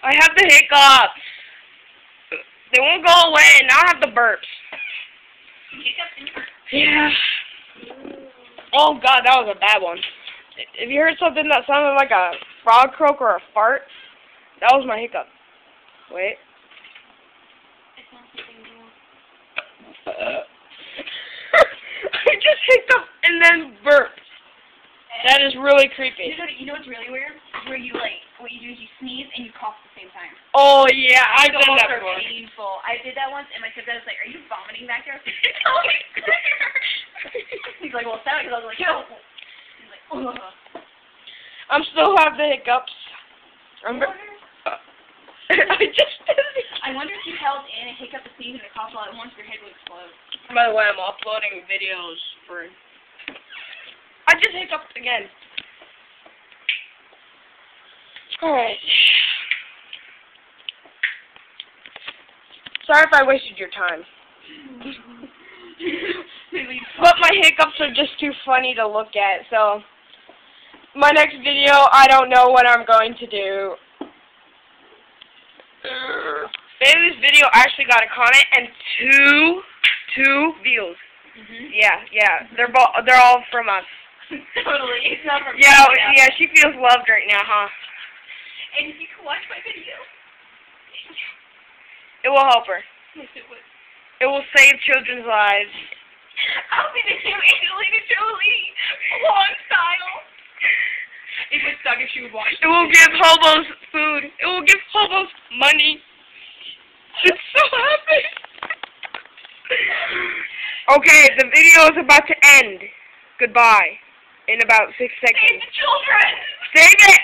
I have the hiccups. They won't go away, and now I have the burps. Yeah. Oh God, that was a bad one. If you heard something that sounded like a frog croak or a fart, that was my hiccup. Wait. I just hiccuped and then burped. That is really creepy. You know what's really weird? Where you what you do is you sneeze and you cough at the same time. Oh yeah, I did that Those are before. painful. I did that once, and my stepdad was like, "Are you vomiting back there?" I was like, he's like, "Well, it's not," because I was like, "No." He's like, "Ugh." I'm still have the hiccups. I just did it. I wonder if you held in a hiccup, a sneeze, and a cough all at once, your head would explode. By the way, I'm uploading videos for... I just hiccuped again. Alright. Sorry if I wasted your time. But my hiccups are just too funny to look at, so... My next video, I don't know what I'm going to do. Bailey's video actually got a comment and two views. Yeah, they're all from us. Totally, it's not from yeah, she feels loved right now, huh? And if you can watch my video, it will help her. yes, it would. It will save children's lives. I'll be the new Angelina Jolie, long style. It would suck if she would watch. It will give hobos food. It will give hobos money. She's so happy. Okay, the video is about to end. Goodbye. In about 6 seconds. Save the children! Save it!